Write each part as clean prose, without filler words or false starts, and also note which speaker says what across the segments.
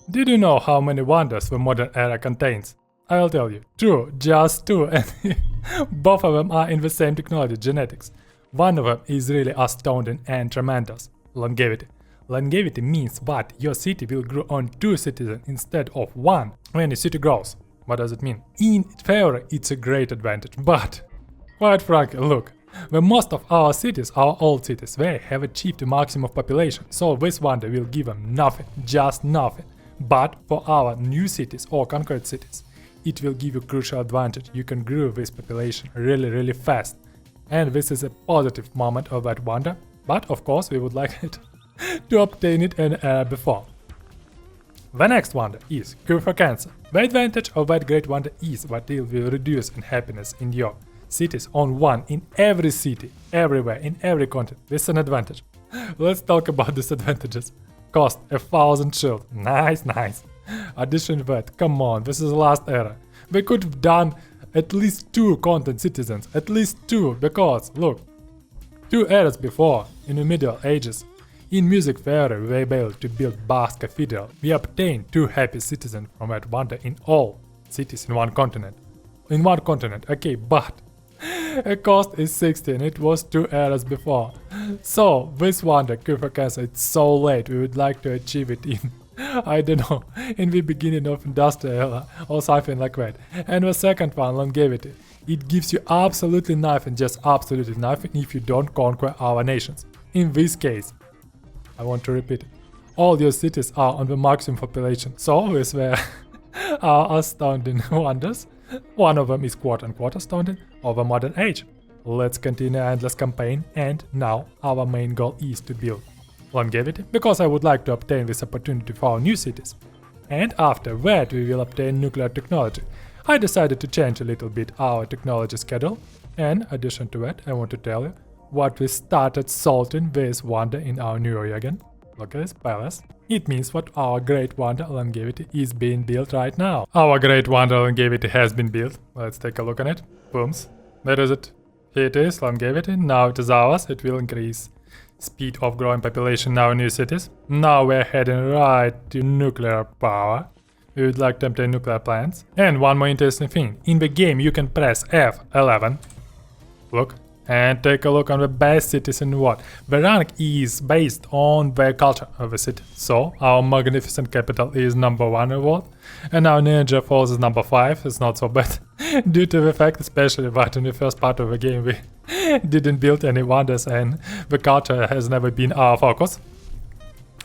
Speaker 1: Did you know how many wonders the modern era contains? I'll tell you. 2, just 2, and both of them are in the same technology, genetics. One of them is really astounding and tremendous, longevity. Longevity means that your city will grow on 2 citizens instead of 1 when your city grows. What does it mean? In theory, it's a great advantage, but quite frankly, look, when most of our cities, our old cities, they have achieved the maximum population, so this wonder will give them nothing, just nothing. But for our new cities or conquered cities, it will give you crucial advantage. You can grow this population really fast. And this is a positive moment of that wonder, but of course we would like it to obtain it an era before. The next wonder is cure for cancer. The advantage of that great wonder is that it will reduce unhappiness in your cities on 1 in every city, everywhere, in every continent. This is an advantage. Let's talk about disadvantages. Cost 1,000 shield. Nice. Addition that, come on, this is the last era. We could have done at least 2 content citizens, at least 2, because, look, 2 eras before, in the Middle Ages, in music theory we were able to build Bach Cathedral. We obtained 2 happy citizens from that wonder in all cities in one continent. Okay, but a cost is 60 and it was 2 eras before. So this wonder, cure for cancer, it's so late. We would like to achieve it in, I don't know, in the beginning of industrial era or something like that. And the second one, longevity. It gives you absolutely nothing, just absolutely nothing if you don't conquer our nations. In this case, I want to repeat it, all your cities are on the maximum population. So these were our astounding wonders. One of them is quote-unquote astounding of a modern age. Let's continue endless campaign, and now our main goal is to build longevity, because I would like to obtain this opportunity for our new cities. And after that we will obtain nuclear technology. I decided to change a little bit our technology schedule, and in addition to that I want to tell you what we started salting this wonder in our new area again. Look at this palace. It means that our great wonder longevity is being built right now. Our great wonder longevity has been built. Let's take a look on it. Booms. Where is it? Here it is, longevity. Now it is ours. It will increase speed of growing population in our new cities. Now we're heading right to nuclear power. We would like to obtain nuclear plants. And one more interesting thing. In the game you can press F11. Look. And take a look on the best cities in the world. The rank is based on the culture of the city. So our magnificent capital is #1 in the world, and our Ninja Falls is #5. It's not so bad, due to the fact especially that in the first part of the game we didn't build any wonders and the culture has never been our focus.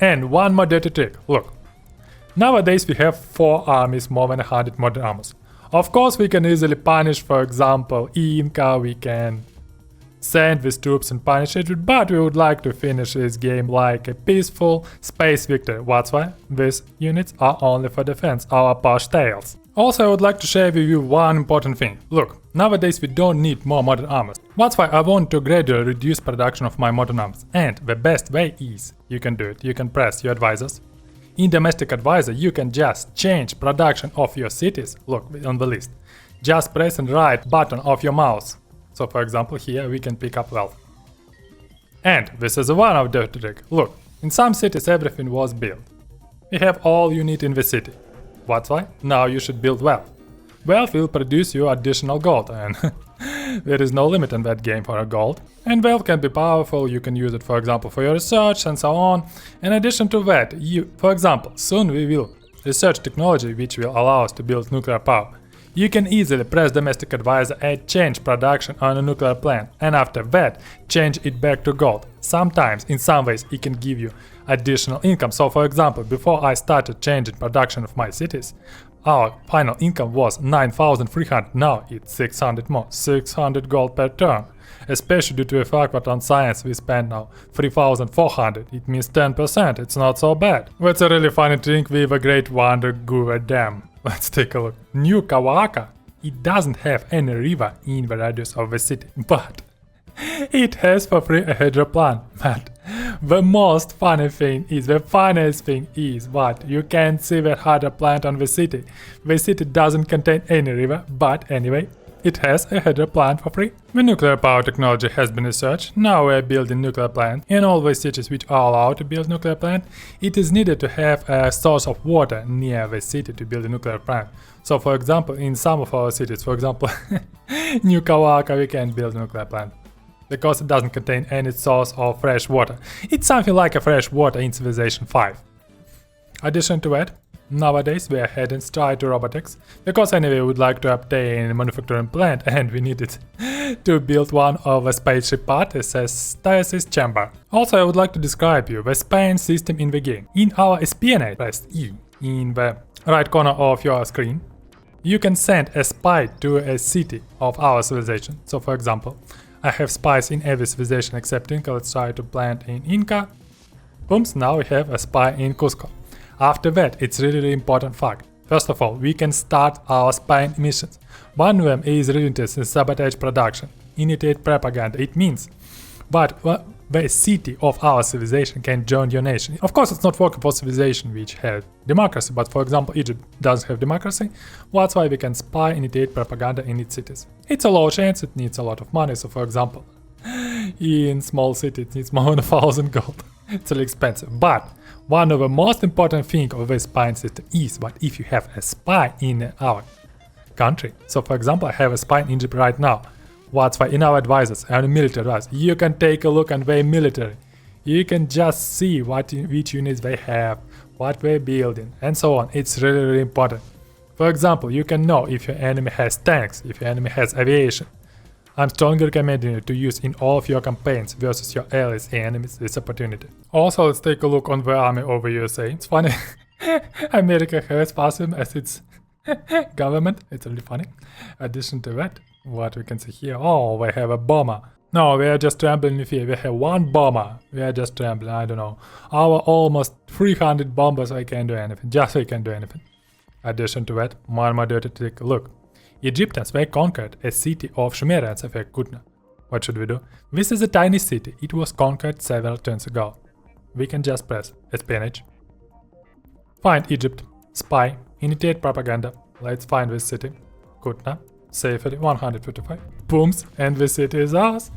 Speaker 1: And one more dirty trick. Look, nowadays we have 4 armies, more than 100 modern armies. Of course we can easily punish, for example, Inca, we can send these troops and punish it, but we would like to finish this game like a peaceful space victory. That's why these units are only for defense, our posh tails. Also I would like to share with you one important thing. Look, nowadays we don't need more modern armors. That's why I want to gradually reduce production of my modern armors. And the best way is, you can do it, you can press your advisors. In domestic advisor you can just change production of your cities. Look on the list. Just press the right button of your mouse. So for example here we can pick up wealth. And this is one of the trick. Look, in some cities everything was built. You have all you need in the city. That's why now you should build wealth. Wealth will produce you additional gold, and there is no limit in that game for a gold. And wealth can be powerful, you can use it for example for your research and so on. In addition to that, for example, soon we will research technology which will allow us to build nuclear power. You can easily press domestic advisor and change production on a nuclear plant, and after that change it back to gold. Sometimes, in some ways, it can give you additional income. So for example, before I started changing production of my cities, our final income was 9,300, now it's 600 more, 600 gold per turn. Especially due to the fact that on science we spend now 3,400, it means 10%, it's not so bad. That's a really funny thing with a great wonder Google Dam. Let's take a look. New Kawaka, it doesn't have any river in the radius of the city, but it has for free a hydro plant. But the most funny thing is, the funniest thing is what you can't see the hydro plant on the city. The city doesn't contain any river, but anyway, It has a header plant for free. The nuclear power technology has been researched. Now we are building nuclear plant. In all the cities which are allowed to build nuclear plant, it is needed to have a source of water near the city to build a nuclear plant. So for example, in some of our cities, for example, New Kawaka, we can build a nuclear plant because it doesn't contain any source of fresh water. It's something like a fresh water in Civilization 5. Addition to that, nowadays we are heading straight to robotics, because anyway we would like to obtain a manufacturing plant and we needed to build one of a spaceship part as a stasis chamber. Also I would like to describe you the spying system in the game. In our espionage, press E in the right corner of your screen. You can send a spy to a city of our civilization. So for example, I have spies in every civilization except Inca. Let's try to plant in Inca. Boom, now we have a spy in Cusco. After that, it's really important fact. First of all, we can start our spying missions. One of them is relentless in sabotage production, imitate propaganda. It means, but the city of our civilization can join your nation. Of course, it's not working for civilization which had democracy, but for example, Egypt doesn't have democracy. That's why we can spy, imitate propaganda in its cities. It's a low chance, it needs a lot of money. So for example, in small city, it needs more than 1,000 gold. It's really expensive, but one of the most important things of this spying system is what if you have a spy in our country. So for example, I have a spy in Egypt right now. What's why in our advisors and military advisors, you can take a look at their military. You can just see which units they have, what they're building, and so on. It's really, really important. For example, you can know if your enemy has tanks, if your enemy has aviation. I'm strongly recommending you to use in all of your campaigns versus your allies and enemies this opportunity. Also, let's take a look on the army of the USA. It's funny, America has fascism as its government. It's really funny. Addition to that, what we can see here, oh, we have a bomber. No, we are just trembling in fear. We have one bomber. We are just trembling, I don't know. Our almost 300 bombers, we can do anything. Just we can do anything. Addition to that, one more dirty take a look. Egyptians, they conquered a city of Sumerians of Kutna. What should we do? This is a tiny city. It was conquered several turns ago. We can just press Espionage. Find Egypt. Spy. Imitate propaganda. Let's find this city. Kutna. Safely 155. Booms. And this city is ours.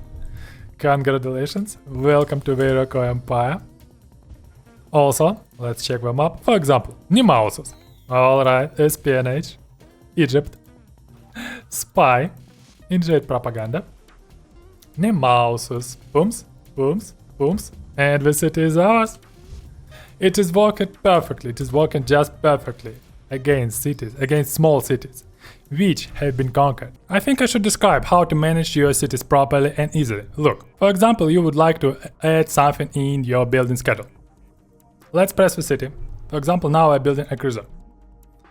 Speaker 1: Congratulations. Welcome to the Iroquois Empire. Also, let's check them up. For example, Nemausus. Alright, Espionage. Egypt. Spy, imitate propaganda, Nemausus, booms, booms, booms, and the city is ours. It is working perfectly, it is working just perfectly against cities, against small cities, which have been conquered. I think I should describe how to manage your cities properly and easily. Look, for example, you would like to add something in your building schedule. Let's press the city. For example, now I'm building a cruiser.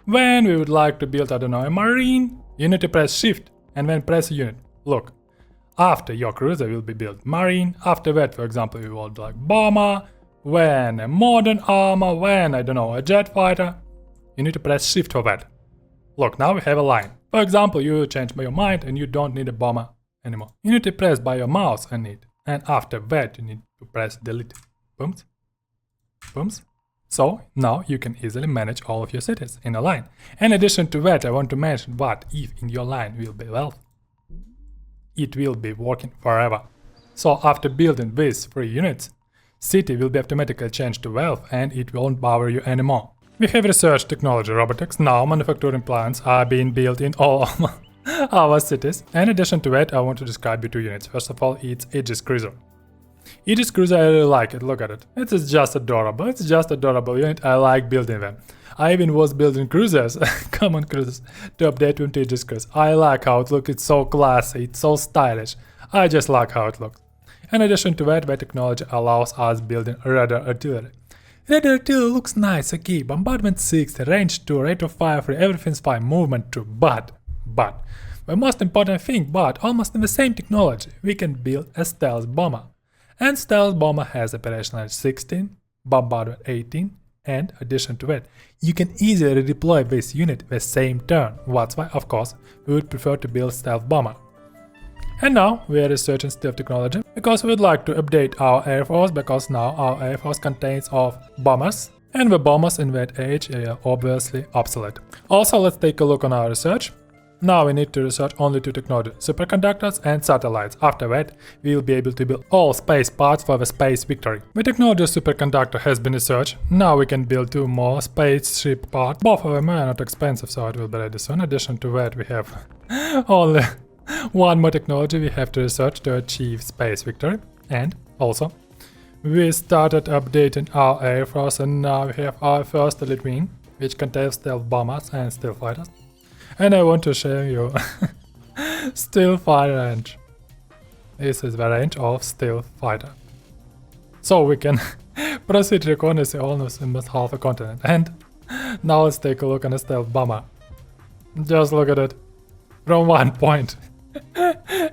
Speaker 1: When we would like to build, I don't know, a marine, you need to press shift and then press a unit. Look, after your cruiser will be built marine, after that, for example, you want like bomber, when a modern armor, when, I don't know, a jet fighter, you need to press shift for that. Look, now we have a line. For example, you change your mind and you don't need a bomber anymore. You need to press by your mouse on it, and after that you need to press delete. Booms, booms. So now you can easily manage all of your cities in a line. In addition to that, I want to mention what if in your line will be wealth. It will be working forever. So after building these 3 units, city will be automatically changed to wealth and it won't bother you anymore. We have researched technology robotics. Now manufacturing plants are being built in all our cities. In addition to that, I want to describe you 2 units. First of all, it's Aegis Cruiser. Aegis Cruiser, I really like it, look at it. It is just adorable, it's just adorable unit, I like building them. I even was building cruisers, common cruisers, to update into Aegis Cruiser. I like how it looks, it's so classy, it's so stylish. I just like how it looks. In addition to that, the technology allows us building radar artillery. Radar artillery looks nice, okay, bombardment 6, range 2, rate of fire 3, everything's fine, movement 2, but, the most important thing, but almost in the same technology, we can build a stealth bomber. And stealth bomber has operational range 16, bombardment 18, and addition to that, you can easily redeploy this unit the same turn. That's why, of course, we would prefer to build stealth bomber. And now we are researching stealth technology because we would like to update our air force, because now our air force contains of bombers, and the bombers in that age are obviously obsolete. Also, let's take a look on our research. Now we need to research only two technologies, superconductors and satellites. After that, we will be able to build all space parts for the space victory. The technology of superconductor has been researched. Now we can build two more spaceship parts. Both of them are not expensive, so it will be ready soon. In addition to that, we have only one more technology we have to research to achieve space victory. And also, we started updating our air force, and now we have our first elite wing, which contains stealth bombers and stealth fighters. And I want to show you stealth fighter range. This is the range of stealth fighter. So we can proceed reconnaissance almost in half a continent. And now let's take a look on a stealth bomber. Just look at it. From one point,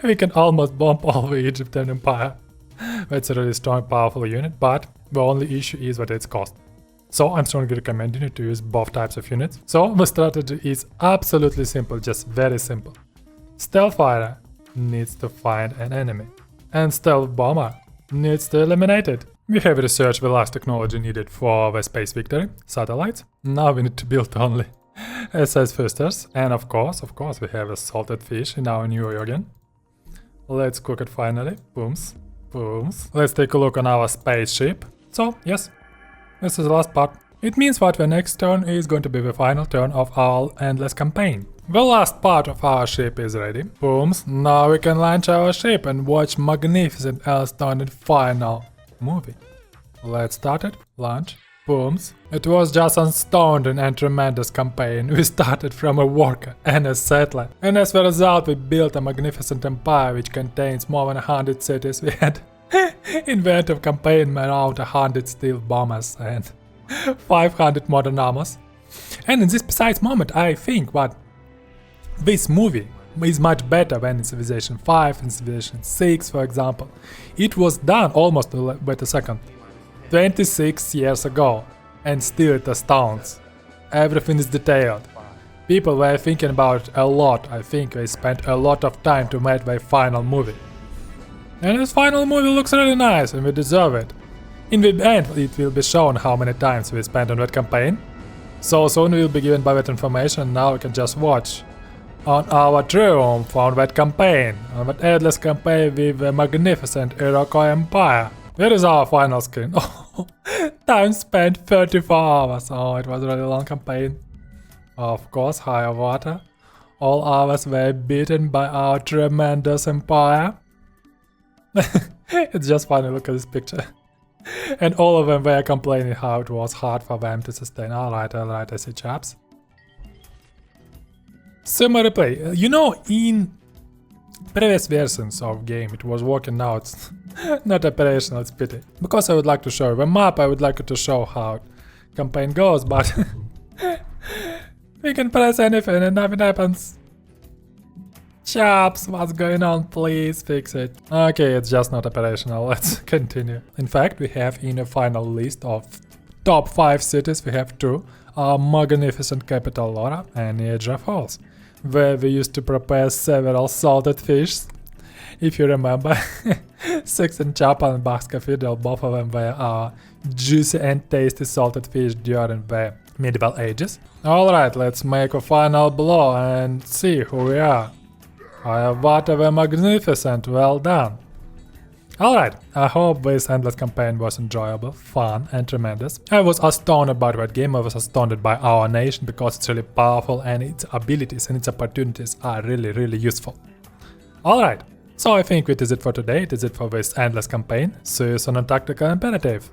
Speaker 1: we can almost bomb all the Egyptian empire. That's a really strong, powerful unit, but the only issue is that it's cost. So I'm strongly recommending you to use both types of units. So the strategy is absolutely simple, just very simple. Stealth fighter needs to find an enemy, and stealth bomber needs to eliminate it. We have researched the last technology needed for the space victory, satellites. Now we need to build only SS boosters, and of course we have a salted fish in our new organ. Let's cook it finally. Booms. Booms. Let's take a look on our spaceship. So, yes, this is the last part. It means that the next turn is going to be the final turn of our endless campaign. The last part of our ship is ready. Booms. Now we can launch our ship and watch magnificent astounding final movie. Let's start it. Launch. Booms. It was just an astounding and tremendous campaign. We started from a worker and a settler, and as a result we built a magnificent empire which contains more than 100 cities. We had in the end of campaign around 100 steel bombers and 500 modern armors. And in this precise moment I think that this movie is much better than in Civilization 5 and Civilization 6, for example. It was done almost, wait a second, 26 years ago, and still it astounds. Everything is detailed. People were thinking about it a lot. I think they spent a lot of time to make their final movie. And this final movie looks really nice, and we deserve it. In the end, it will be shown how many times we spent on that campaign. So soon we will be given by that information. Now we can just watch on our triumph on that campaign, on that endless campaign with a magnificent Iroquois empire. Here is our final screen. Oh, time spent 34 hours. Oh, it was a really long campaign. Of course, higher water. All hours were beaten by our tremendous empire. It's just funny, look at this picture. And all of them were complaining how it was hard for them to sustain. Alright, I see, chaps. Summary replay. You know, in previous versions of game it was working. Now it's not operational, it's pity. Because I would like to show the map, I would like to show how campaign goes, but we can press anything and nothing happens. Chaps, what's going on? Please fix it. Okay, it's just not operational. Let's continue. In fact, we have in a final list of top 5 cities, we have 2. Our magnificent capital Laura and Niagara Falls, where we used to prepare several salted fish. If you remember, Six and Chapel and Bach's Cathedral, both of them were our juicy and tasty salted fish during the medieval ages. Alright, let's make a final blow and see who we are. What a magnificent, well done. Alright, I hope this endless campaign was enjoyable, fun and tremendous. I was astounded by that game, I was astounded by our nation because it's really powerful and its abilities and its opportunities are really useful. Alright, so I think it is it for today, it is it for this endless campaign. See you soon on Tactical Imperative.